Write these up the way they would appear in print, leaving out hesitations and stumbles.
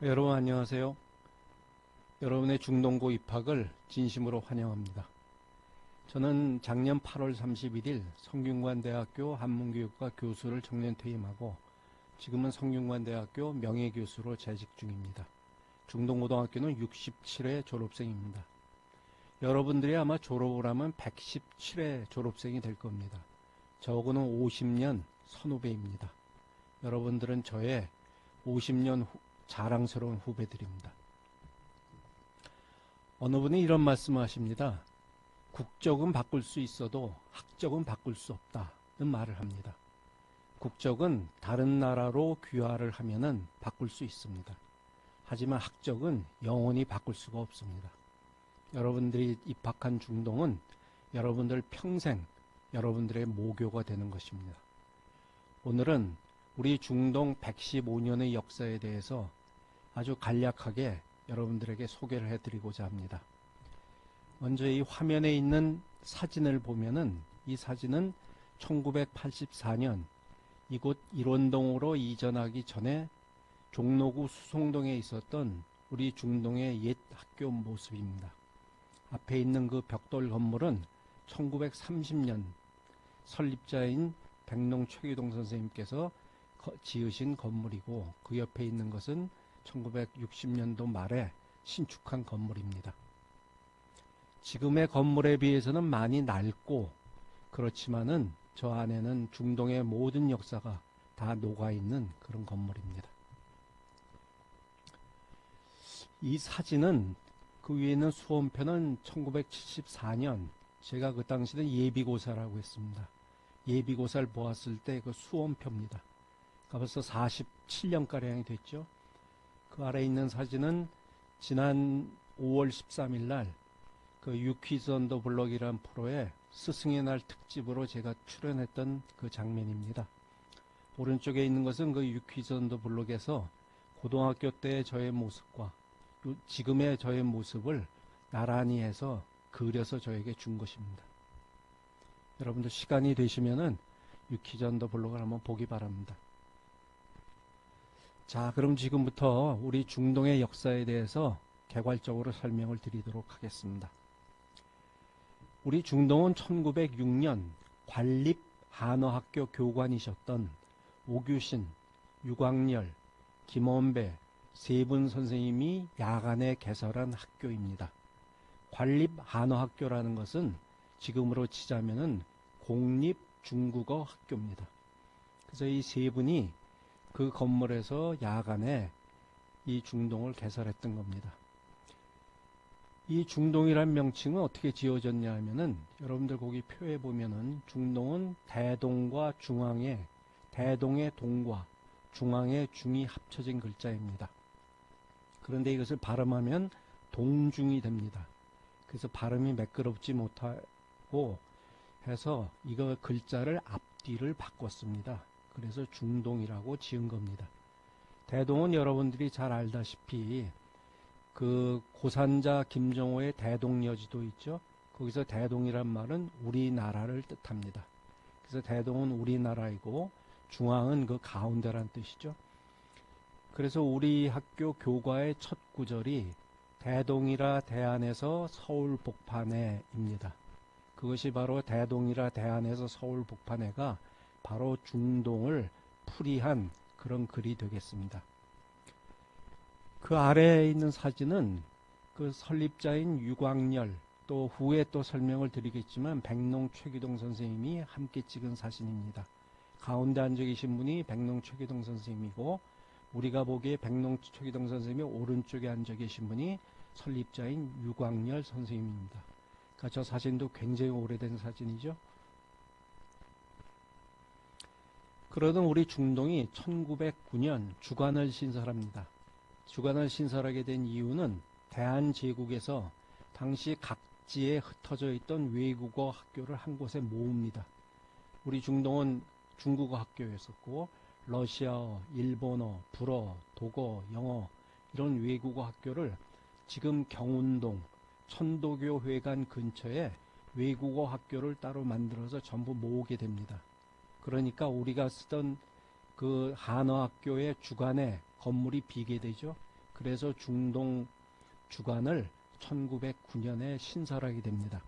여러분 안녕하세요. 여러분의 중동고 입학을 진심으로 환영합니다. 저는 작년 8월 31일 성균관대학교 한문교육과 교수를 정년 퇴임하고 지금은 성균관대학교 명예교수로 재직 중입니다. 중동고등학교는 67회 졸업생입니다. 여러분들이 아마 졸업을 하면 117회 졸업생이 될 겁니다. 저하고는 50년 선후배입니다. 여러분들은 저의 50년 자랑스러운 후배들입니다. 어느 분이 이런 말씀을 하십니다. 국적은 바꿀 수 있어도 학적은 바꿀 수 없다는 말을 합니다. 국적은 다른 나라로 귀화를 하면은 바꿀 수 있습니다. 하지만 학적은 영원히 바꿀 수가 없습니다. 여러분들이 입학한 중동은 여러분들 평생 여러분들의 모교가 되는 것입니다. 오늘은 우리 중동 115년의 역사에 대해서 아주 간략하게 여러분들에게 소개를 해드리고자 합니다. 먼저 이 화면에 있는 사진을 보면은 이 사진은 1984년 이곳 일원동으로 이전하기 전에 종로구 수송동에 있었던 우리 중동의 옛 학교 모습입니다. 앞에 있는 그 벽돌 건물은 1930년 설립자인 백농 최규동 선생님께서 지으신 건물이고 그 옆에 있는 것은 1960년도 말에 신축한 건물입니다. 지금의 건물에 비해서는 많이 낡고 그렇지만은 저 안에는 중동의 모든 역사가 다 녹아있는 그런 건물입니다. 이 사진은 그 위에 있는 수험표는 1974년 제가 그 당시는 예비고사라고 했습니다. 예비고사를 보았을 때 그 수험표입니다. 벌써 47년가량이 됐죠. 그 아래에 있는 사진은 지난 5월 13일 날 그 유퀴즈 온 더 블럭이라는 프로에 스승의 날 특집으로 제가 출연했던 그 장면입니다. 오른쪽에 있는 것은 그 유퀴즈 온 더 블럭에서 고등학교 때의 저의 모습과 지금의 저의 모습을 나란히 해서 그려서 저에게 준 것입니다. 여러분들 시간이 되시면은 유퀴즈 온 더 블럭을 한번 보기 바랍니다. 자, 그럼 지금부터 우리 중동의 역사에 대해서 개괄적으로 설명을 드리도록 하겠습니다. 우리 중동은 1906년 관립 한어학교 교관이셨던 오규신, 유광열, 김원배 세 분 선생님이 야간에 개설한 학교입니다. 관립 한어학교라는 것은 지금으로 치자면은 공립 중국어 학교입니다. 그래서 이 세 분이 그 건물에서 야간에 이 중동을 개설했던 겁니다. 이 중동이란 명칭은 어떻게 지어졌냐 하면은 여러분들 거기 표에 보면은 중동은 대동과 중앙에 대동의 동과 중앙의 중이 합쳐진 글자입니다. 그런데 이것을 발음하면 동중이 됩니다. 그래서 발음이 매끄럽지 못하고 해서 이거 글자를 앞뒤를 바꿨습니다. 그래서 중동이라고 지은 겁니다. 대동은 여러분들이 잘 알다시피 그 고산자 김정호의 대동여지도 있죠. 거기서 대동이란 말은 우리나라를 뜻합니다. 그래서 대동은 우리나라이고 중앙은 그 가운데란 뜻이죠. 그래서 우리 학교 교과의 첫 구절이 대동이라 대안에서 서울 복판에입니다. 그것이 바로 대동이라 대안에서 서울 복판에가 바로 중동을 풀이한 그런 글이 되겠습니다. 그 아래에 있는 사진은 그 설립자인 유광열 또 후에 또 설명을 드리겠지만 백농 최규동 선생님이 함께 찍은 사진입니다. 가운데 앉아 계신 분이 백농 최규동 선생님이고 우리가 보기에 백농 최규동 선생님이 오른쪽에 앉아 계신 분이 설립자인 유광열 선생님입니다. 그러니까 저 사진도 굉장히 오래된 사진이죠. 그러던 우리 중동이 1909년 주관을 신설합니다. 주관을 신설하게 된 이유는 대한제국에서 당시 각지에 흩어져 있던 외국어 학교를 한 곳에 모읍니다. 우리 중동은 중국어 학교였었고 러시아어, 일본어, 불어, 독어, 영어 이런 외국어 학교를 지금 경운동 천도교 회관 근처에 외국어 학교를 따로 만들어서 전부 모으게 됩니다. 그러니까 우리가 쓰던 그 한어학교의 주관에 건물이 비게 되죠. 그래서 중동 주관을 1909년에 신설하게 됩니다.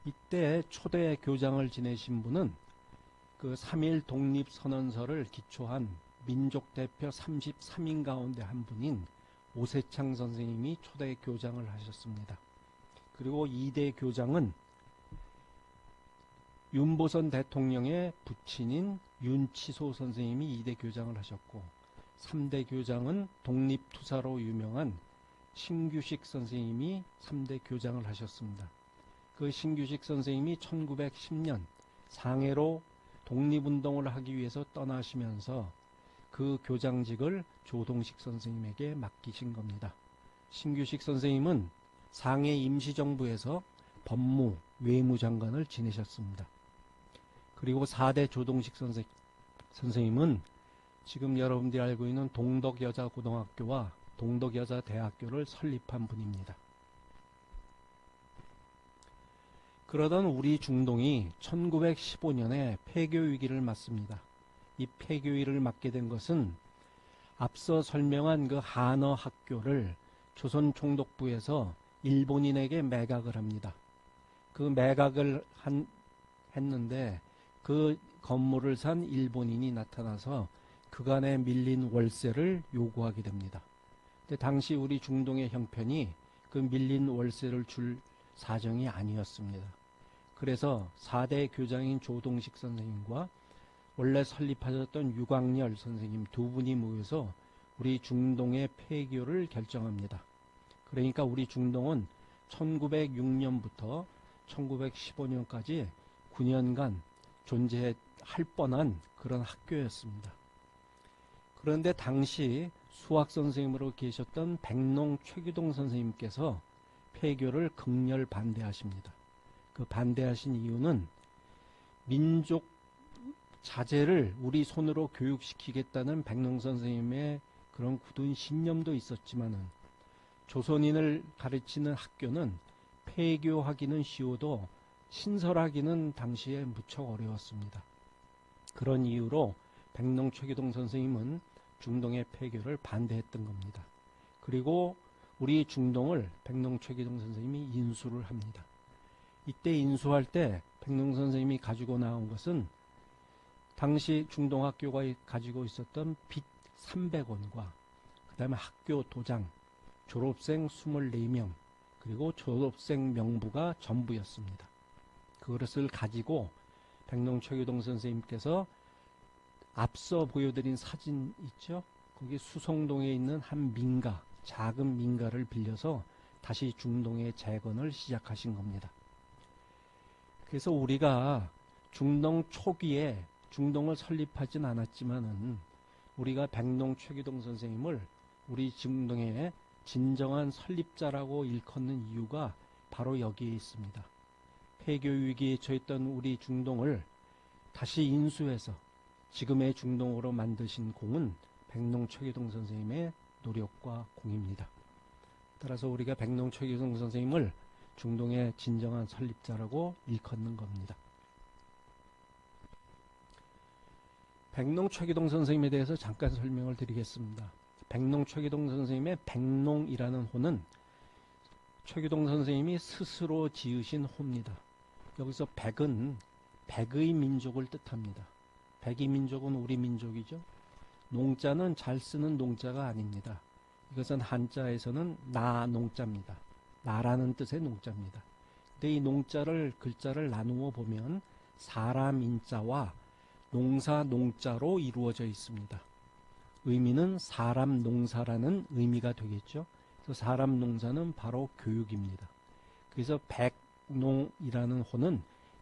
이때 초대 교장을 지내신 분은 그 3.1 독립선언서를 기초한 민족 대표 33인 가운데 한 분인 오세창 선생님이 초대 교장을 하셨습니다. 그리고 2대 교장은 윤보선 대통령의 부친인 윤치소 선생님이 2대 교장을 하셨고, 3대 교장은 독립투사로 유명한 신규식 선생님이 3대 교장을 하셨습니다. 그 신규식 선생님이 1910년 상해로 독립운동을 하기 위해서 떠나시면서 그 교장직을 조동식 선생님에게 맡기신 겁니다. 신규식 선생님은 상해 임시정부에서 법무, 외무장관을 지내셨습니다. 그리고 4대 조동식 선생님은 지금 여러분들이 알고 있는 동덕여자고등학교와 동덕여자대학교를 설립한 분입니다. 그러던 우리 중동이 1915년에 폐교위기를 맞습니다. 이 폐교위를 맞게 된 것은 앞서 설명한 그 한어 학교를 조선 총독부에서 일본인에게 매각을 합니다. 그 매각을 했는데 그 건물을 산 일본인이 나타나서 그간에 밀린 월세를 요구하게 됩니다. 근데 당시 우리 중동의 형편이 그 밀린 월세를 줄 사정이 아니었습니다. 그래서 4대 교장인 조동식 선생님과 원래 설립하셨던 유광열 선생님 두 분이 모여서 우리 중동의 폐교를 결정합니다. 그러니까 우리 중동은 1906년부터 1915년까지 9년간 존재할 뻔한 그런 학교였습니다. 그런데 당시 수학 선생님으로 계셨던 백농 최규동 선생님께서 폐교를 극렬 반대하십니다. 그 반대하신 이유는 민족 자제를 우리 손으로 교육시키겠다는 백농 선생님의 그런 굳은 신념도 있었지만은 조선인을 가르치는 학교는 폐교하기는 쉬워도 신설하기는 당시에 무척 어려웠습니다. 그런 이유로 백농 최규동 선생님은 중동의 폐교를 반대했던 겁니다. 그리고 우리 중동을 백농 최규동 선생님이 인수를 합니다. 이때 인수할 때 백농 선생님이 가지고 나온 것은 당시 중동학교가 가지고 있었던 빚 300원과 그 다음에 학교 도장, 졸업생 24명, 그리고 졸업생 명부가 전부였습니다. 그것을 가지고 백농 최규동 선생님께서 앞서 보여드린 사진 있죠? 거기 수성동에 있는 한 민가, 작은 민가를 빌려서 다시 중동의 재건을 시작하신 겁니다. 그래서 우리가 중동 초기에 중동을 설립하진 않았지만은 우리가 백농 최규동 선생님을 우리 중동의 진정한 설립자라고 일컫는 이유가 바로 여기에 있습니다. 폐교 위기에 처했던 우리 중동을 다시 인수해서 지금의 중동으로 만드신 공은 백농 최규동 선생님의 노력과 공입니다. 따라서 우리가 백농 최규동 선생님을 중동의 진정한 설립자라고 일컫는 겁니다. 백농 최규동 선생님에 대해서 잠깐 설명을 드리겠습니다. 백농 최규동 선생님의 백농이라는 호는 최규동 선생님이 스스로 지으신 호입니다. 여기서 백은 백의 민족을 뜻합니다. 백의 민족은 우리 민족이죠. 농자는 잘 쓰는 농자가 아닙니다. 이것은 한자에서는 나 농자입니다. 나라는 뜻의 농자입니다. 근데 이 농자를 글자를 나누어 보면 사람 인자와 농사 농자로 이루어져 있습니다. 의미는 사람 농사라는 의미가 되겠죠. 그래서 사람 농사는 바로 교육입니다. 그래서 백농이라는 호는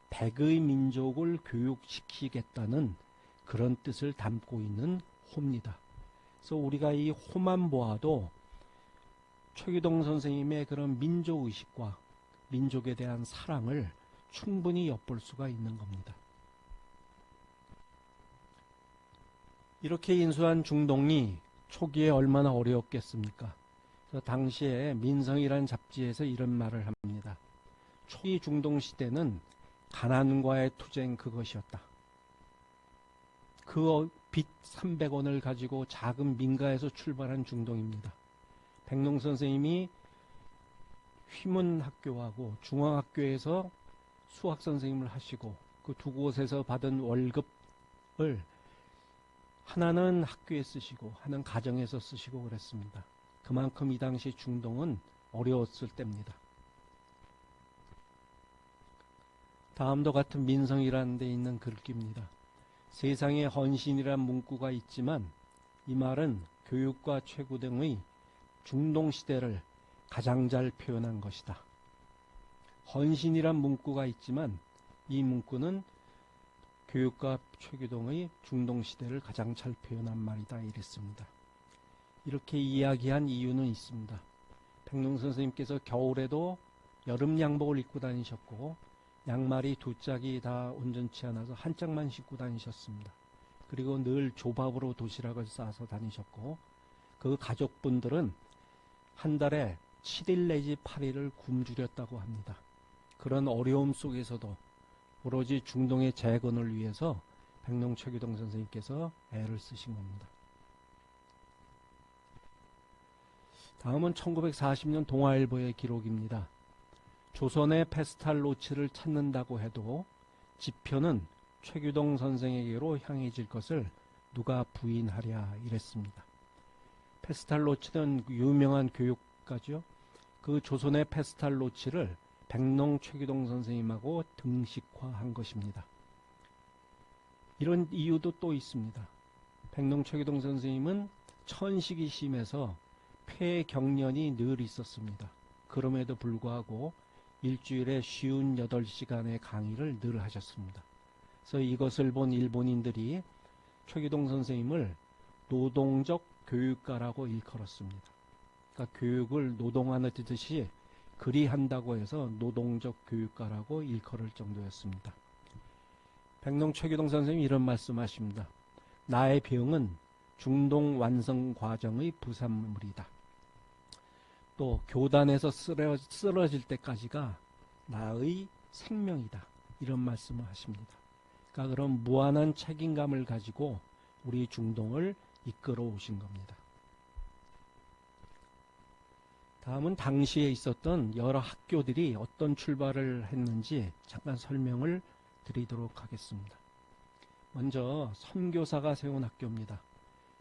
백의 민족을 교육시키겠다는 그런 뜻을 담고 있는 호입니다. 그래서 우리가 이 호만 보아도 최규동 선생님의 그런 민족의식과 민족에 대한 사랑을 충분히 엿볼 수가 있는 겁니다. 이렇게 인수한 중동이 초기에 얼마나 어려웠겠습니까? 그래서 당시에 민성이라는 잡지에서 이런 말을 합니다. 초기 중동 시대는 가난과의 투쟁 그것이었다. 그 빚 300원을 가지고 작은 민가에서 출발한 중동입니다. 백농 선생님이 휘문학교하고 중앙학교에서 수학 선생님을 하시고 그 두 곳에서 받은 월급을 하나는 학교에 쓰시고 하나는 가정에서 쓰시고 그랬습니다. 그만큼 이 당시 중동은 어려웠을 때입니다. 다음과 같은 민성이라는 데 있는 글귀입니다. 세상에 헌신이란 문구가 있지만 이 말은 교육과 최고 등의 중동 시대를 가장 잘 표현한 것이다. 헌신이란 문구가 있지만 이 문구는 교육과 최규동의 중동 시대를 가장 잘 표현한 말이다 이랬습니다. 이렇게 이야기한 이유는 있습니다. 백농 선생님께서 겨울에도 여름 양복을 입고 다니셨고 양말이 두 짝이 다 온전치 않아서 한 짝만 신고 다니셨습니다. 그리고 늘 조밥으로 도시락을 싸서 다니셨고 그 가족분들은 한 달에 7일 내지 8일을 굶주렸다고 합니다. 그런 어려움 속에서도 오로지 중동의 재건을 위해서 백농 최규동 선생님께서 애를 쓰신 겁니다. 다음은 1940년 동아일보의 기록입니다. 조선의 페스탈로치를 찾는다고 해도 지표는 최규동 선생에게로 향해질 것을 누가 부인하랴 이랬습니다. 페스탈로치는 유명한 교육가죠. 그 조선의 페스탈로치를 백농 최규동 선생님하고 등식화한 것입니다. 이런 이유도 또 있습니다. 백농 최규동 선생님은 천식이 심해서 폐경련이 늘 있었습니다. 그럼에도 불구하고 일주일에 58시간의 강의를 늘 하셨습니다. 그래서 이것을 본 일본인들이 최규동 선생님을 노동적 교육가라고 일컬었습니다. 그러니까 교육을 노동하듯이 그리 한다고 해서 노동적 교육가라고 일컬을 정도였습니다. 백농 최규동 선생님이 이런 말씀하십니다. 나의 병은 중동 완성 과정의 부산물이다. 또 교단에서 쓰러질 때까지가 나의 생명이다. 이런 말씀을 하십니다. 그러니까 그런 무한한 책임감을 가지고 우리 중동을 이끌어 오신 겁니다. 다음은 당시에 있었던 여러 학교들이 어떤 출발을 했는지 잠깐 설명을 드리도록 하겠습니다. 먼저 선교사가 세운 학교입니다.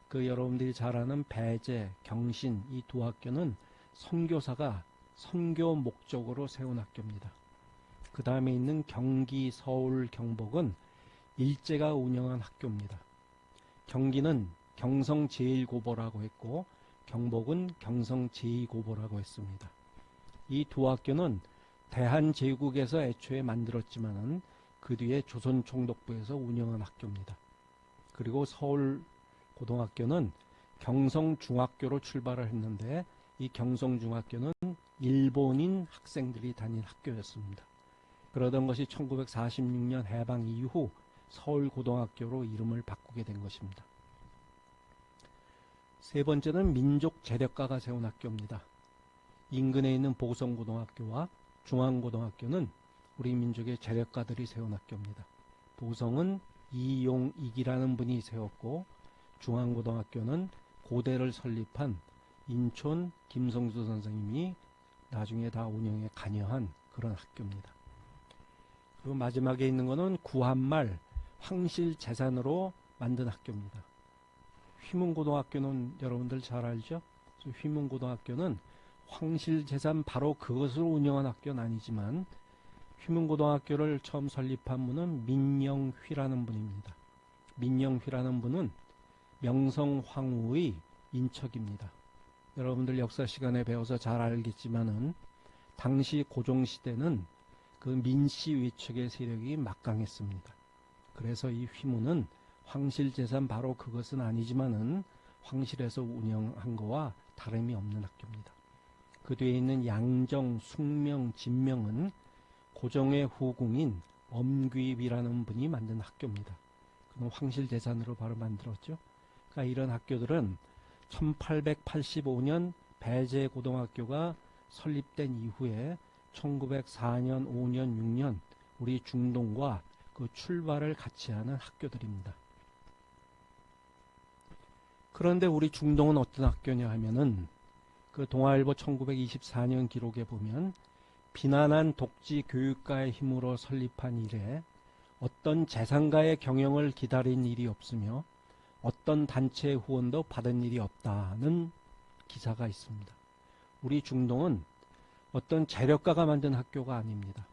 그 여러분들이 잘 아는 배재, 경신 이 두 학교는 선교사가 선교 목적으로 세운 학교입니다. 그 다음에 있는 경기, 서울, 경복은 일제가 운영한 학교입니다. 경기는 경성제일고보라고 했고 경복은 경성제이고보라고 했습니다. 이 두 학교는 대한제국에서 애초에 만들었지만은 그 뒤에 조선총독부에서 운영한 학교입니다. 그리고 서울고등학교는 경성중학교로 출발을 했는데 이 경성중학교는 일본인 학생들이 다닌 학교였습니다. 그러던 것이 1946년 해방 이후 서울고등학교로 이름을 바꾸게 된 것입니다. 세 번째는 민족재력가가 세운 학교입니다. 인근에 있는 보성고등학교와 중앙고등학교는 우리 민족의 재력가들이 세운 학교입니다. 보성은 이용익이라는 분이 세웠고 중앙고등학교는 고대를 설립한 인촌 김성수 선생님이 나중에 다 운영에 관여한 그런 학교입니다. 그리고 마지막에 있는 것은 구한말 황실재산으로 만든 학교입니다. 휘문고등학교는 여러분들 잘 알죠? 휘문고등학교는 황실재산 바로 그것을 운영한 학교는 아니지만 휘문고등학교를 처음 설립한 분은 민영휘라는 분입니다. 민영휘라는 분은 명성황후의 인척입니다. 여러분들 역사 시간에 배워서 잘 알겠지만은 당시 고종시대는 그 민씨 위축의 세력이 막강했습니다. 그래서 이 휘문은 황실재산 바로 그것은 아니지만은 황실에서 운영한 거와 다름이 없는 학교입니다. 그 뒤에 있는 양정, 숙명, 진명은 고종의 후궁인 엄귀비라는 분이 만든 학교입니다. 그건 황실재산으로 바로 만들었죠. 그러니까 이런 학교들은 1885년 배재고등학교가 설립된 이후에 1904년, 5년, 6년 우리 중동과 그 출발을 같이 하는 학교들입니다. 그런데 우리 중동은 어떤 학교냐 하면은 그 동아일보 1924년 기록에 보면 비난한 독지 교육가의 힘으로 설립한 이래 어떤 재산가의 경영을 기다린 일이 없으며 어떤 단체의 후원도 받은 일이 없다는 기사가 있습니다. 우리 중동은 어떤 재력가가 만든 학교가 아닙니다.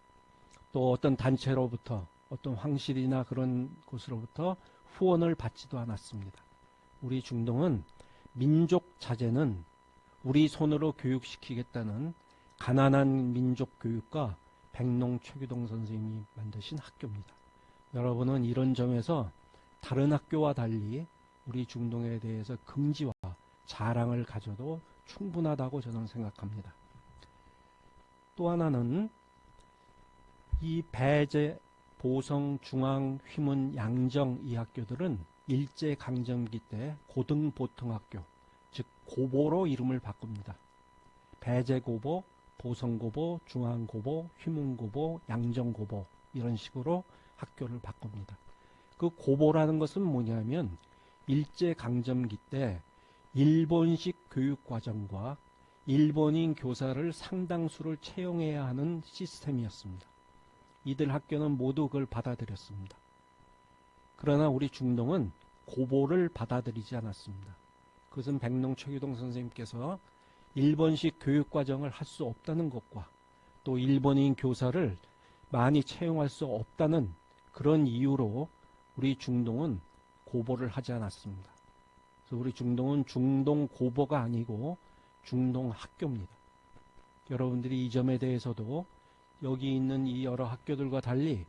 또 어떤 단체로부터 어떤 황실이나 그런 곳으로부터 후원을 받지도 않았습니다. 우리 중동은 민족 자제는 우리 손으로 교육시키겠다는 가난한 민족 교육과 백농 최규동 선생님이 만드신 학교입니다. 여러분은 이런 점에서 다른 학교와 달리 우리 중동에 대해서 긍지와 자랑을 가져도 충분하다고 저는 생각합니다. 또 하나는 이 배제, 보성, 중앙, 휘문, 양정 이 학교들은 일제강점기 때 고등보통학교, 즉 고보로 이름을 바꿉니다. 배제고보, 보성고보, 중앙고보, 휘문고보, 양정고보 이런 식으로 학교를 바꿉니다. 그 고보라는 것은 뭐냐면 일제강점기 때 일본식 교육과정과 일본인 교사를 상당수를 채용해야 하는 시스템이었습니다. 이들 학교는 모두 그걸 받아들였습니다. 그러나 우리 중동은 고보를 받아들이지 않았습니다. 그것은 백농 최규동 선생님께서 일본식 교육과정을 할 수 없다는 것과 또 일본인 교사를 많이 채용할 수 없다는 그런 이유로 우리 중동은 고보를 하지 않았습니다. 그래서 우리 중동은 중동 고보가 아니고 중동 학교입니다. 여러분들이 이 점에 대해서도 여기 있는 이 여러 학교들과 달리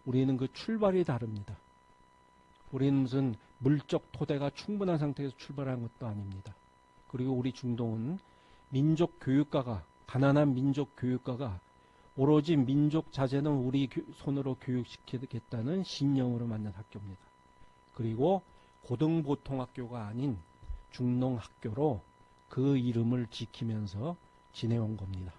우리는 그 출발이 다릅니다. 우리는 무슨 물적 토대가 충분한 상태에서 출발한 것도 아닙니다. 그리고 우리 중동은 민족 교육가가, 가난한 민족 교육가가 오로지 민족 자제는 우리 손으로 교육시키겠다는 신념으로 만든 학교입니다. 그리고 고등보통학교가 아닌 중농학교로 그 이름을 지키면서 지내온 겁니다.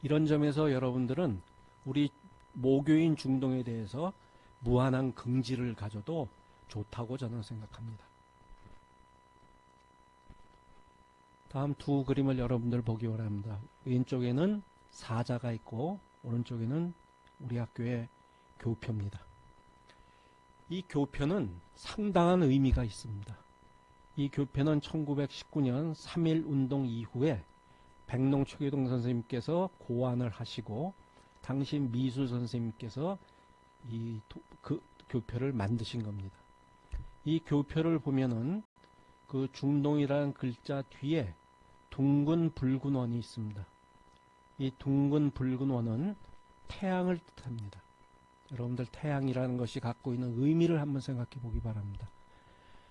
이런 점에서 여러분들은 우리 모교인 중동에 대해서 무한한 긍지를 가져도 좋다고 저는 생각합니다. 다음 두 그림을 여러분들 보기 바랍니다. 왼쪽에는 사자가 있고 오른쪽에는 우리 학교의 교표입니다. 이 교표는 상당한 의미가 있습니다. 이 교표는 1919년 3.1운동 이후에 백농 최규동 선생님께서 고안을 하시고 당시 미술 선생님께서 그 교표를 만드신 겁니다. 이 교표를 보면은 그 중동이라는 글자 뒤에 둥근 붉은 원이 있습니다. 이 둥근 붉은 원은 태양을 뜻합니다. 여러분들 태양이라는 것이 갖고 있는 의미를 한번 생각해 보기 바랍니다.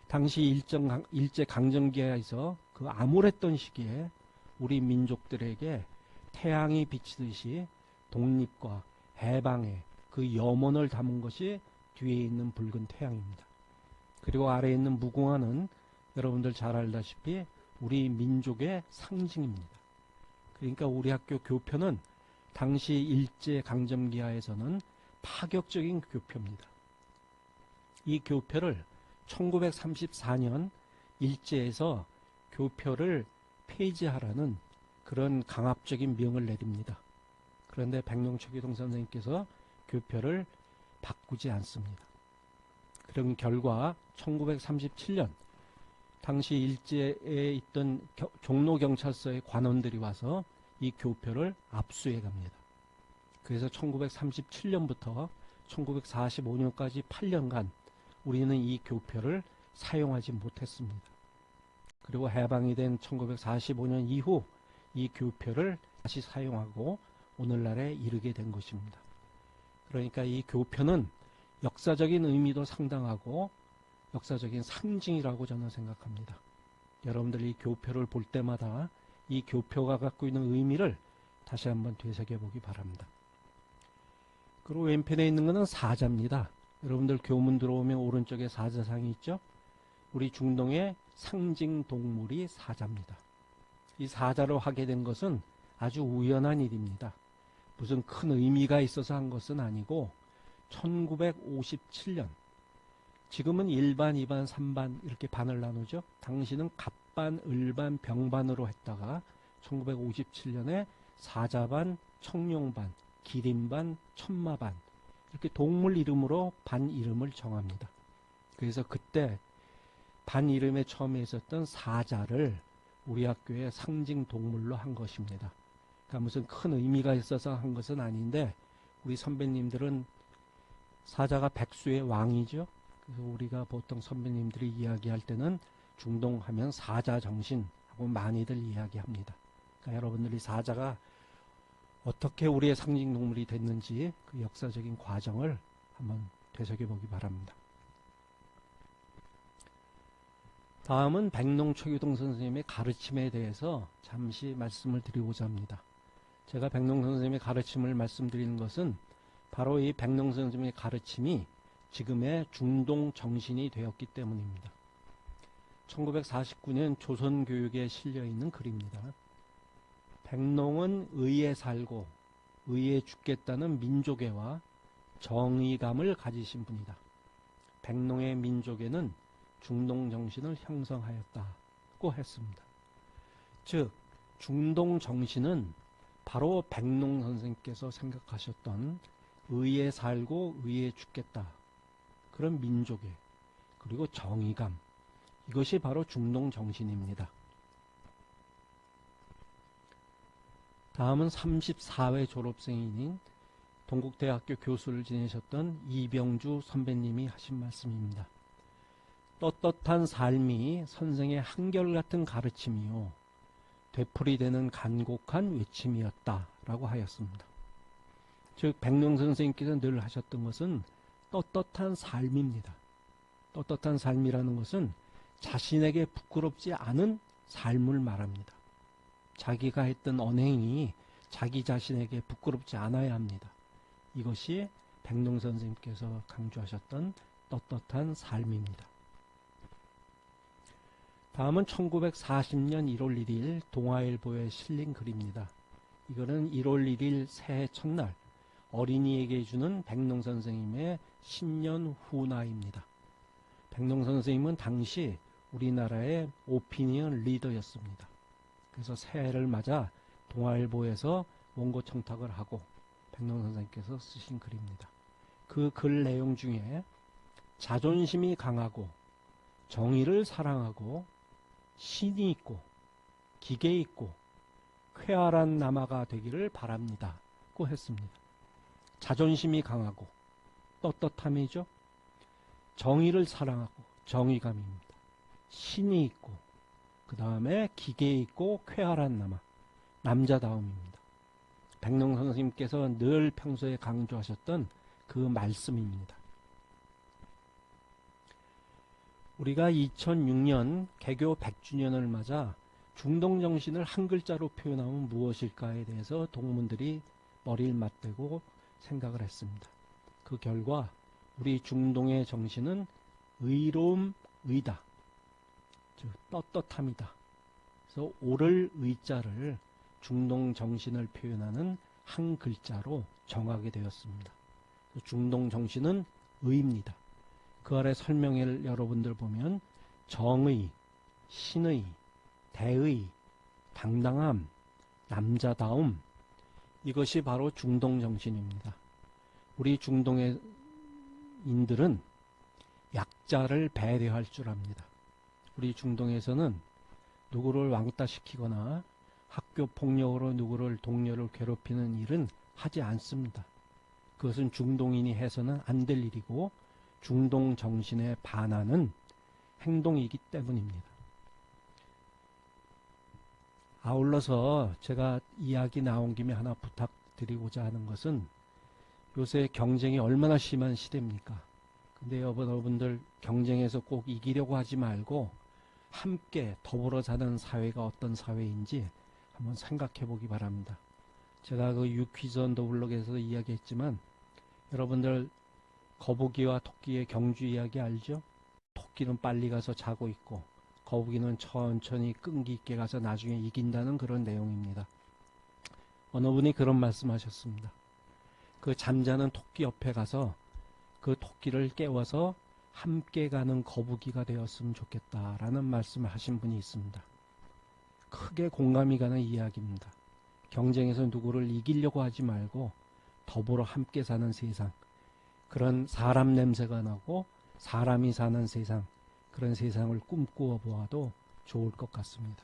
당시 일제강점기에서 그 암울했던 시기에 우리 민족들에게 태양이 비치듯이 독립과 해방의 그 염원을 담은 것이 뒤에 있는 붉은 태양입니다. 그리고 아래에 있는 무궁화는 여러분들 잘 알다시피 우리 민족의 상징입니다. 그러니까 우리 학교 교표는 당시 일제강점기 하에서는 파격적인 교표입니다. 이 교표를 1934년 일제에서 교표를 폐지하라는 그런 강압적인 명을 내립니다. 그런데 백농 최규동 선생님께서 교표를 바꾸지 않습니다. 그런 결과 1937년 당시 일제에 있던 종로경찰서의 관원들이 와서 이 교표를 압수해 갑니다. 그래서 1937년부터 1945년까지 8년간 우리는 이 교표를 사용하지 못했습니다. 그리고 해방이 된 1945년 이후 이 교표를 다시 사용하고 오늘날에 이르게 된 것입니다. 그러니까 이 교표는 역사적인 의미도 상당하고 역사적인 상징이라고 저는 생각합니다. 여러분들 이 교표를 볼 때마다 이 교표가 갖고 있는 의미를 다시 한번 되새겨보기 바랍니다. 그리고 왼편에 있는 것은 사자입니다. 여러분들 교문 들어오면 오른쪽에 사자상이 있죠? 우리 중동의 상징 동물이 사자입니다. 이 사자로 하게 된 것은 아주 우연한 일입니다. 무슨 큰 의미가 있어서 한 것은 아니고 1957년 지금은 일반, 2반, 3반 이렇게 반을 나누죠. 당시는 갑반, 을반, 병반으로 했다가 1957년에 사자반, 청룡반, 기린반, 천마반 이렇게 동물 이름으로 반 이름을 정합니다. 그래서 그때 반 이름에 처음에 있었던 사자를 우리 학교의 상징 동물로 한 것입니다. 그러니까 무슨 큰 의미가 있어서 한 것은 아닌데 우리 선배님들은 사자가 백수의 왕이죠. 그래서 우리가 보통 선배님들이 이야기할 때는 중동하면 사자 정신하고 많이들 이야기합니다. 그러니까 여러분들이 사자가 어떻게 우리의 상징 동물이 됐는지 그 역사적인 과정을 한번 되새겨보기 바랍니다. 다음은 백농초교동 선생님의 가르침에 대해서 잠시 말씀을 드리고자 합니다. 제가 백농 선생님의 가르침을 말씀드리는 것은 바로 이 백농 선생님의 가르침이 지금의 중동 정신이 되었기 때문입니다. 1949년 조선교육에 실려있는 글입니다. 백농은 의에 살고 의에 죽겠다는 민족애와 정의감을 가지신 분이다. 백농의 민족애는 중동 정신을 형성하였다고 했습니다. 즉 중동 정신은 바로 백농 선생님께서 생각하셨던 의에 살고 의에 죽겠다 그런 민족애 그리고 정의감 이것이 바로 중동 정신입니다. 다음은 34회 졸업생인 동국대학교 교수를 지내셨던 이병주 선배님이 하신 말씀입니다. 떳떳한 삶이 선생의 한결같은 가르침이요 되풀이되는 간곡한 외침이었다라고 하였습니다. 즉 백농 선생님께서 늘 하셨던 것은 떳떳한 삶입니다. 떳떳한 삶이라는 것은 자신에게 부끄럽지 않은 삶을 말합니다. 자기가 했던 언행이 자기 자신에게 부끄럽지 않아야 합니다. 이것이 백농 선생님께서 강조하셨던 떳떳한 삶입니다. 다음은 1940년 1월 1일 동아일보에 실린 글입니다. 이거는 1월 1일 새해 첫날 어린이에게 주는 백농 선생님의 신년 후나입니다. 백농 선생님은 당시 우리나라의 오피니언 리더였습니다. 그래서 새해를 맞아 동아일보에서 원고 청탁을 하고 백농 선생님께서 쓰신 글입니다. 그 글 내용 중에 자존심이 강하고 정의를 사랑하고 신이 있고 기계 있고 쾌활한 남아가 되기를 바랍니다. 고 했습니다. 자존심이 강하고 떳떳함이죠. 정의를 사랑하고 정의감입니다. 신이 있고 그 다음에 기계 있고 쾌활한 남아 남자다움입니다. 백농 선생님께서 늘 평소에 강조하셨던 그 말씀입니다. 우리가 2006년 개교 100주년을 맞아 중동 정신을 한 글자로 표현하면 무엇일까에 대해서 동문들이 머리를 맞대고 생각을 했습니다. 그 결과 우리 중동의 정신은 의로움, 의다. 즉 떳떳함이다. 그래서 오를 의자를 중동 정신을 표현하는 한 글자로 정하게 되었습니다. 중동 정신은 의입니다. 그 아래 설명을 여러분들 보면 정의, 신의, 대의, 당당함, 남자다움 이것이 바로 중동 정신입니다. 우리 중동의 인들은 약자를 배려할 줄 압니다. 우리 중동에서는 누구를 왕따시키거나 학교 폭력으로 누구를 동료를 괴롭히는 일은 하지 않습니다. 그것은 중동인이 해서는 안 될 일이고 중동 정신에 반하는 행동이기 때문입니다. 아울러서 제가 이야기 나온 김에 하나 부탁드리고자 하는 것은 요새 경쟁이 얼마나 심한 시대입니까? 근데 여러분들 경쟁에서 꼭 이기려고 하지 말고 함께 더불어 사는 사회가 어떤 사회인지 한번 생각해 보기 바랍니다. 제가 그 유퀴즈 온 더 블록에서 이야기했지만 여러분들 거북이와 토끼의 경주 이야기 알죠? 토끼는 빨리 가서 자고 있고 거북이는 천천히 끈기 있게 가서 나중에 이긴다는 그런 내용입니다. 어느 분이 그런 말씀하셨습니다. 그 잠자는 토끼 옆에 가서 그 토끼를 깨워서 함께 가는 거북이가 되었으면 좋겠다라는 말씀을 하신 분이 있습니다. 크게 공감이 가는 이야기입니다. 경쟁에서 누구를 이기려고 하지 말고 더불어 함께 사는 세상, 그런 사람 냄새가 나고 사람이 사는 세상, 그런 세상을 꿈꾸어 보아도 좋을 것 같습니다.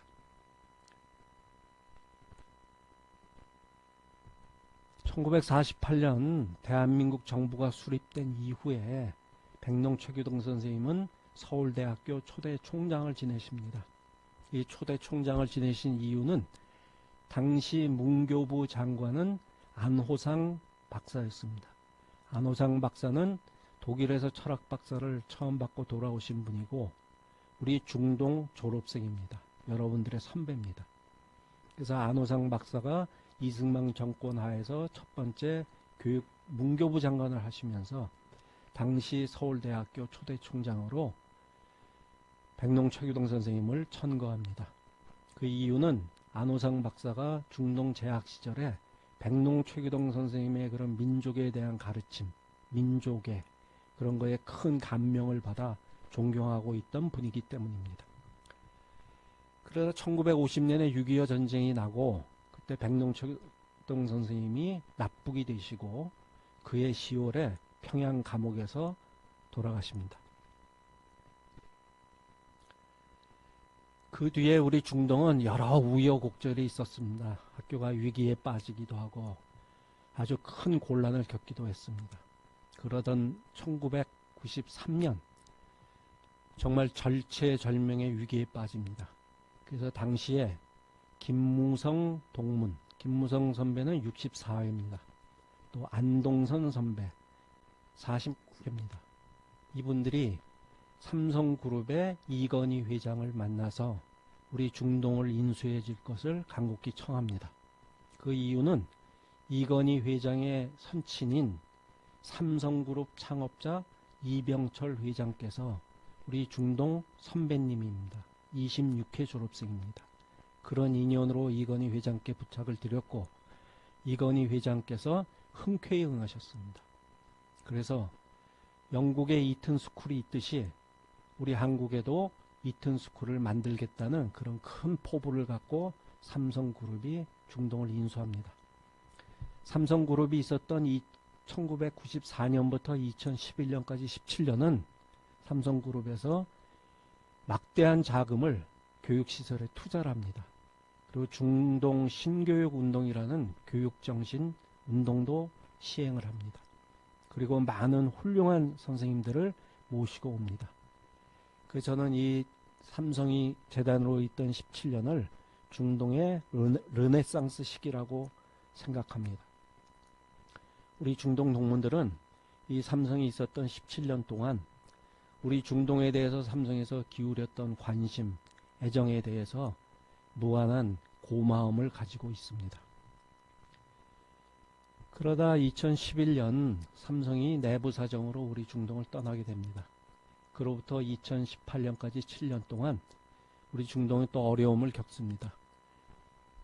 (1948년) 대한민국 정부가 수립된 이후에 백농 최규동 선생님은 서울대학교 초대 총장을 지내십니다. 이 초대 총장을 지내신 이유는 당시 문교부 장관은 안호상 박사였습니다. 안호상 박사는 독일에서 철학 박사를 처음 받고 돌아오신 분이고 우리 중동 졸업생입니다. 여러분들의 선배입니다. 그래서 안호상 박사가 이승만 정권 하에서 첫 번째 문교부 장관을 하시면서 당시 서울대학교 초대 총장으로 백농 최규동 선생님을 천거합니다. 그 이유는 안호상 박사가 중동 재학 시절에 백농 최규동 선생님의 그런 민족에 대한 가르침, 민족의 그런 거에 큰 감명을 받아 존경하고 있던 분이기 때문입니다. 그러다 1950년에 6.25 전쟁이 나고 그때 백농 최규동 선생님이 납북이 되시고 그해 10월에 평양 감옥에서 돌아가십니다. 그 뒤에 우리 중동은 여러 우여곡절이 있었습니다. 학교가 위기에 빠지기도 하고 아주 큰 곤란을 겪기도 했습니다. 그러던 1993년 정말 절체절명의 위기에 빠집니다. 그래서 당시에 김무성 동문, 김무성 선배는 64회입니다. 또 안동선 선배 49회입니다. 이분들이 삼성그룹의 이건희 회장을 만나서 우리 중동을 인수해 줄 것을 간곡히 청합니다. 그 이유는 이건희 회장의 선친인 삼성그룹 창업자 이병철 회장께서 우리 중동 선배님입니다. 26회 졸업생입니다. 그런 인연으로 이건희 회장께 부탁을 드렸고 이건희 회장께서 흔쾌히 응하셨습니다. 그래서 영국의 이튼 스쿨이 있듯이 우리 한국에도 이튼 스쿨을 만들겠다는 그런 큰 포부를 갖고 삼성그룹이 중동을 인수합니다. 삼성그룹이 있었던 1994년부터 2011년까지 17년은 삼성그룹에서 막대한 자금을 교육시설에 투자를 합니다. 그리고 중동 신교육운동이라는 교육정신 운동도 시행을 합니다. 그리고 많은 훌륭한 선생님들을 모시고 옵니다. 그래서 저는 이 삼성이 재단으로 있던 17년을 중동의 르네상스 시기라고 생각합니다. 우리 중동 동문들은 이 삼성이 있었던 17년 동안 우리 중동에 대해서 삼성에서 기울였던 관심, 애정에 대해서 무한한 고마움을 가지고 있습니다. 그러다 2011년 삼성이 내부 사정으로 우리 중동을 떠나게 됩니다. 그로부터 2018년까지 7년 동안 우리 중동이 또 어려움을 겪습니다.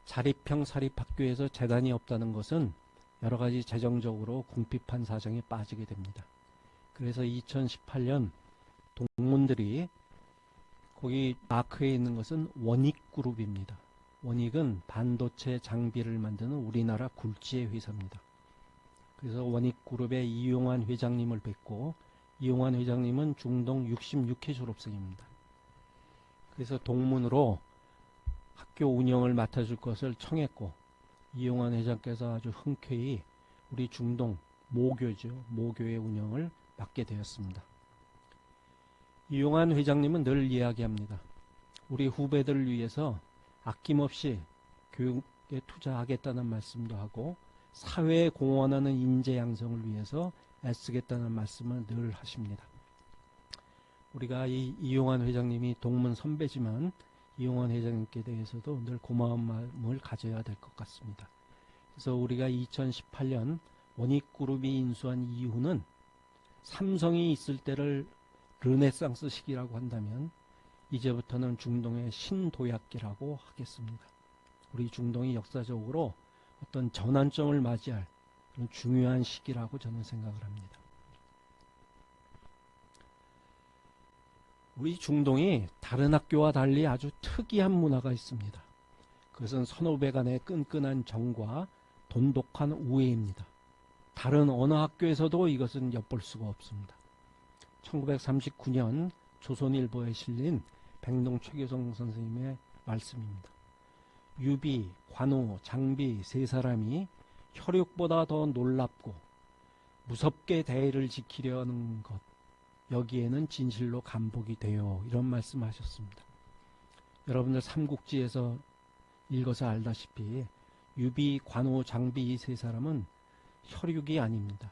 자립형 사립학교에서 재단이 없다는 것은 여러 가지 재정적으로 궁핍한 사정에 빠지게 됩니다. 그래서 2018년 동문들이 거기 마크에 있는 것은 원익그룹입니다. 원익은 반도체 장비를 만드는 우리나라 굴지의 회사입니다. 그래서 원익그룹의 이용환 회장님을 뵙고 이용환 회장님은 중동 66회 졸업생입니다. 그래서 동문으로 학교 운영을 맡아줄 것을 청했고 이용환 회장께서 아주 흔쾌히 우리 중동 모교죠. 모교의 운영을 맡게 되었습니다. 이용환 회장님은 늘 이야기합니다. 우리 후배들을 위해서 아낌없이 교육에 투자하겠다는 말씀도 하고 사회에 공헌하는 인재 양성을 위해서 애쓰겠다는 말씀을 늘 하십니다. 우리가 이 이용환 회장님이 동문 선배지만 이용환 회장님께 대해서도 늘 고마운 마음을 가져야 될 것 같습니다. 그래서 우리가 2018년 원익그룹이 인수한 이후는 삼성이 있을 때를 르네상스 시기라고 한다면 이제부터는 중동의 신도약기라고 하겠습니다. 우리 중동이 역사적으로 어떤 전환점을 맞이할 그런 중요한 시기라고 저는 생각을 합니다. 우리 중동이 다른 학교와 달리 아주 특이한 문화가 있습니다. 그것은 선후배 간의 끈끈한 정과 돈독한 우애입니다. 다른 어느 학교에서도 이것은 엿볼 수가 없습니다. 1939년 조선일보에 실린 백농 최교성 선생님의 말씀입니다. 유비, 관우, 장비 세 사람이 혈육보다 더 놀랍고 무섭게 대의를 지키려는 것, 여기에는 진실로 감복이 돼요. 이런 말씀하셨습니다. 여러분들 삼국지에서 읽어서 알다시피 유비, 관우, 장비 이 세 사람은 혈육이 아닙니다.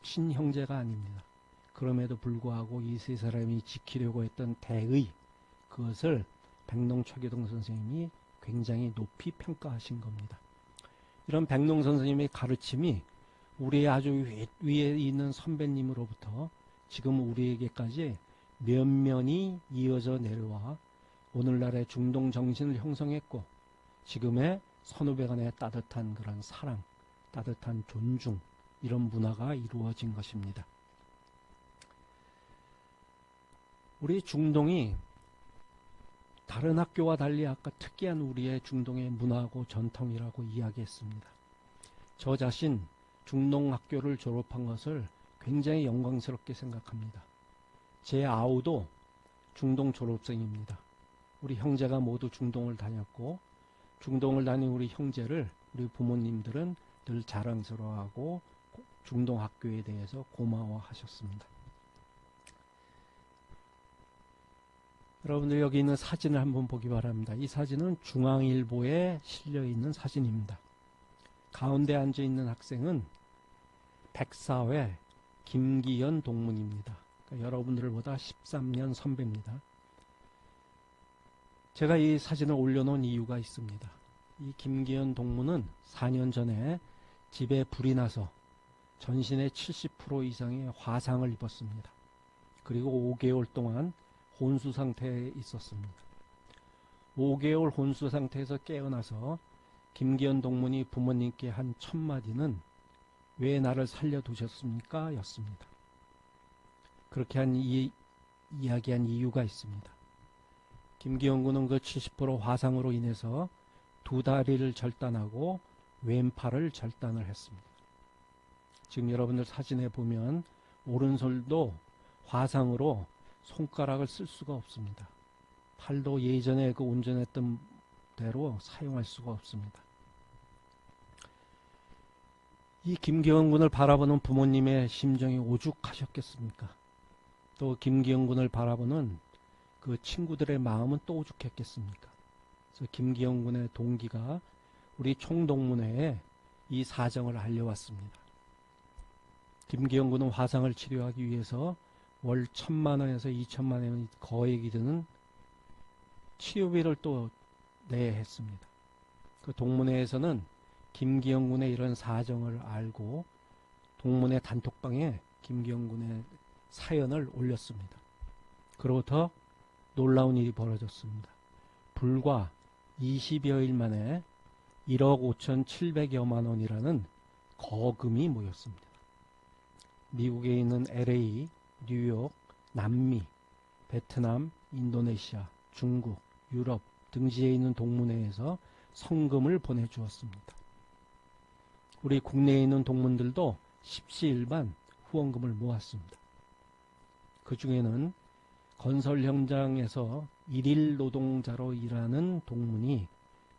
친형제가 아닙니다. 그럼에도 불구하고 이 세 사람이 지키려고 했던 대의, 그것을 백농 최교동 선생님이 굉장히 높이 평가하신 겁니다. 이런 백농 선생님의 가르침이 우리의 아주 위에 있는 선배님으로부터 지금 우리에게까지 면면이 이어져 내려와 오늘날의 중동 정신을 형성했고, 지금의 선후배 간의 따뜻한 그런 사랑, 따뜻한 존중, 이런 문화가 이루어진 것입니다. 우리 중동이 다른 학교와 달리 아까 특이한 우리의 중동의 문화고 전통이라고 이야기했습니다. 저 자신 중동 학교를 졸업한 것을 굉장히 영광스럽게 생각합니다. 제 아우도 중동 졸업생입니다. 우리 형제가 모두 중동을 다녔고, 중동을 다닌 우리 형제를 우리 부모님들은 늘 자랑스러워하고 중동 학교에 대해서 고마워하셨습니다. 여러분들 여기 있는 사진을 한번 보기 바랍니다. 이 사진은 중앙일보에 실려 있는 사진입니다. 가운데 앉아 있는 학생은 백사회 김기현 동문입니다. 그러니까 여러분들보다 13년 선배입니다. 제가 이 사진을 올려놓은 이유가 있습니다. 이 김기현 동문은 4년 전에 집에 불이 나서 전신의 70% 이상의 화상을 입었습니다. 그리고 5개월 동안 혼수 상태에 있었습니다. 5개월 혼수 상태에서 깨어나서 김기현 동문이 부모님께 한 첫 마디는 왜 나를 살려두셨습니까? 였습니다. 그렇게 이야기한 이유가 있습니다. 김기현 군은 그 70% 화상으로 인해서 두 다리를 절단하고 왼팔을 절단을 했습니다. 지금 여러분들 사진에 보면 오른손도 화상으로 손가락을 쓸 수가 없습니다. 팔도 예전에 그 온전했던 대로 사용할 수가 없습니다. 이 김기현 군을 바라보는 부모님의 심정이 오죽하셨겠습니까? 또 김기현 군을 바라보는 그 친구들의 마음은 또 오죽했겠습니까? 그래서 김기현 군의 동기가 우리 총동문회에 이 사정을 알려왔습니다. 김기현 군은 화상을 치료하기 위해서 월 1,000만 원에서 2,000만 원이 거액이 드는 치료비를 또 내야 했습니다. 그 동문회에서는 김기현 군의 이런 사정을 알고 동문회 단톡방에 김기현 군의 사연을 올렸습니다. 그로부터 놀라운 일이 벌어졌습니다. 불과 20여일 만에 1억 5,700여만 원이라는 거금이 모였습니다. 미국에 있는 LA, 뉴욕, 남미, 베트남, 인도네시아, 중국, 유럽 등지에 있는 동문회에서 성금을 보내주었습니다. 우리 국내에 있는 동문들도 십시일반 후원금을 모았습니다. 그 중에는 건설 현장에서 일일 노동자로 일하는 동문이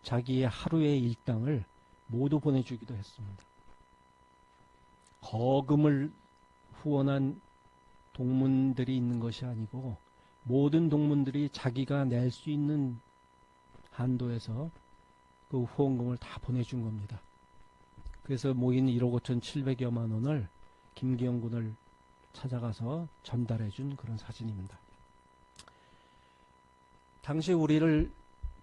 자기의 하루의 일당을 모두 보내주기도 했습니다. 거금을 후원한 동문들이 있는 것이 아니고 모든 동문들이 자기가 낼 수 있는 한도에서 그 후원금을 다 보내준 겁니다. 그래서 모인 1억 5,700여만 원을 김기현 군을 찾아가서 전달해 준 그런 사진입니다. 당시 우리를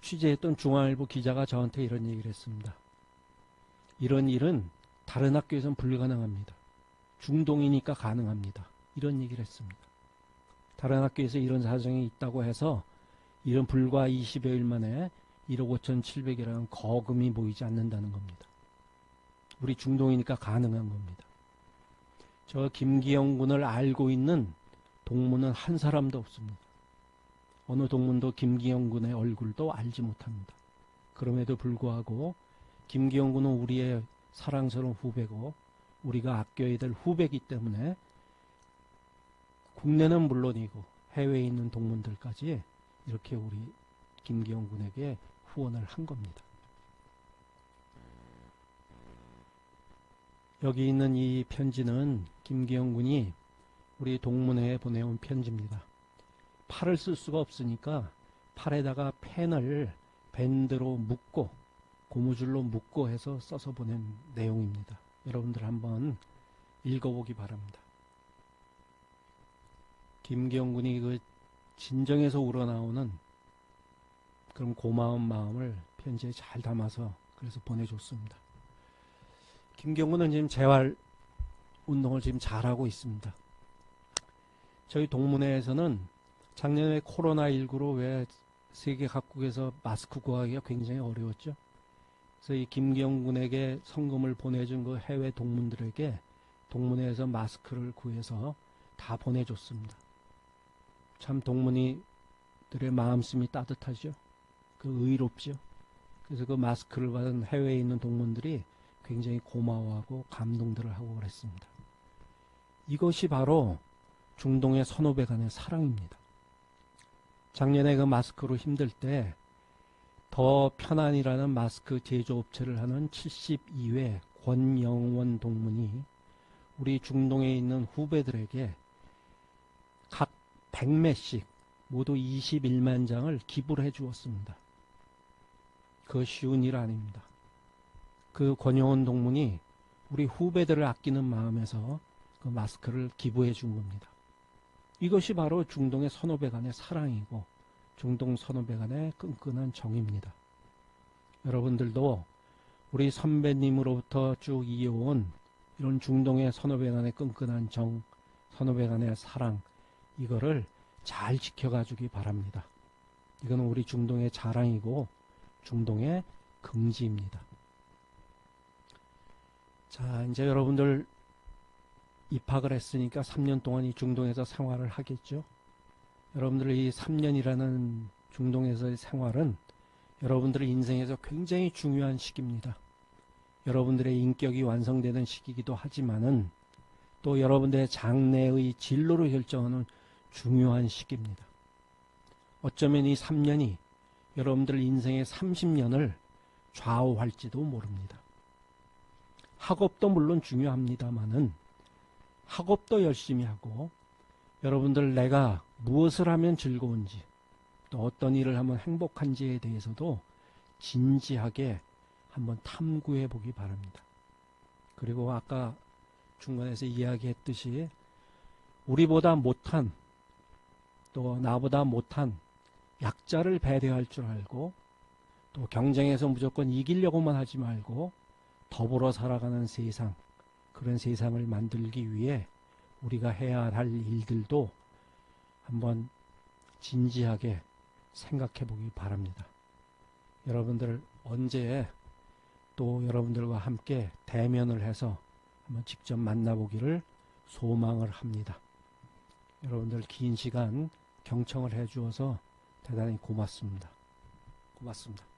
취재했던 중앙일보 기자가 저한테 이런 얘기를 했습니다. 이런 일은 다른 학교에서는 불가능합니다. 중동이니까 가능합니다. 이런 얘기를 했습니다. 다른 학교에서 이런 사정이 있다고 해서 이런 불과 20여일 만에 1억 5,700이라는 거금이 모이지 않는다는 겁니다. 우리 중동이니까 가능한 겁니다. 저 김기현 군을 알고 있는 동문은 한 사람도 없습니다. 어느 동문도 김기영 군의 얼굴도 알지 못합니다. 그럼에도 불구하고 김기영 군은 우리의 사랑스러운 후배고 우리가 아껴야 될 후배이기 때문에 국내는 물론이고 해외에 있는 동문들까지 이렇게 우리 김기영 군에게 후원을 한 겁니다. 여기 있는 이 편지는 김기영 군이 우리 동문회에 보내온 편지입니다. 팔을 쓸 수가 없으니까 팔에다가 펜을 밴드로 묶고 고무줄로 묶고 해서 써서 보낸 내용입니다. 여러분들 한번 읽어보기 바랍니다. 김기영 군이 그 진정에서 우러나오는 그런 고마운 마음을 편지에 잘 담아서 그래서 보내줬습니다. 김기영 군은 지금 재활 운동을 지금 잘하고 있습니다. 저희 동문회에서는 작년에 코로나19로 왜 세계 각국에서 마스크 구하기가 굉장히 어려웠죠. 그래서 이 김기영 군에게 성금을 보내준 그 해외 동문들에게 동문회에서 마스크를 구해서 다 보내줬습니다. 참 동문이들의 마음씀이 따뜻하죠. 그 의롭죠. 그래서 그 마스크를 받은 해외에 있는 동문들이 굉장히 고마워하고 감동들을 하고 그랬습니다. 이것이 바로 중동의 선후배 간의 사랑입니다. 작년에 그 마스크로 힘들 때 더 편안이라는 마스크 제조업체를 하는 72회 권영원 동문이 우리 중동에 있는 후배들에게 각 100매씩 모두 21만 장을 기부를 해 주었습니다. 그거 쉬운 일 아닙니다. 그 권영원 동문이 우리 후배들을 아끼는 마음에서 그 마스크를 기부해 준 겁니다. 이것이 바로 중동의 선후배 간의 사랑이고 중동 선후배 간의 끈끈한 정입니다. 여러분들도 우리 선배님으로부터 쭉 이어온 이런 중동의 선후배 간의 끈끈한 정, 선후배 간의 사랑, 이거를 잘 지켜가 주기 바랍니다. 이거는 우리 중동의 자랑이고 중동의 긍지입니다. 자, 이제 여러분들 입학을 했으니까 3년 동안 이 중동에서 생활을 하겠죠. 여러분들 이 3년이라는 중동에서의 생활은 여러분들의 인생에서 굉장히 중요한 시기입니다. 여러분들의 인격이 완성되는 시기이기도 하지만은 또 여러분들의 장래의 진로를 결정하는 중요한 시기입니다. 어쩌면 이 3년이 여러분들 인생의 30년을 좌우할지도 모릅니다. 학업도 물론 중요합니다만은 학업도 열심히 하고 여러분들 내가 무엇을 하면 즐거운지 또 어떤 일을 하면 행복한지에 대해서도 진지하게 한번 탐구해 보기 바랍니다. 그리고 아까 중간에서 이야기했듯이 우리보다 못한 또 나보다 못한 약자를 배려할 줄 알고 또 경쟁에서 무조건 이기려고만 하지 말고 더불어 살아가는 세상, 그런 세상을 만들기 위해 우리가 해야 할 일들도 한번 진지하게 생각해 보기 바랍니다. 여러분들 언제 또 여러분들과 함께 대면을 해서 한번 직접 만나보기를 소망을 합니다. 여러분들 긴 시간 경청을 해 주어서 대단히 고맙습니다. 고맙습니다.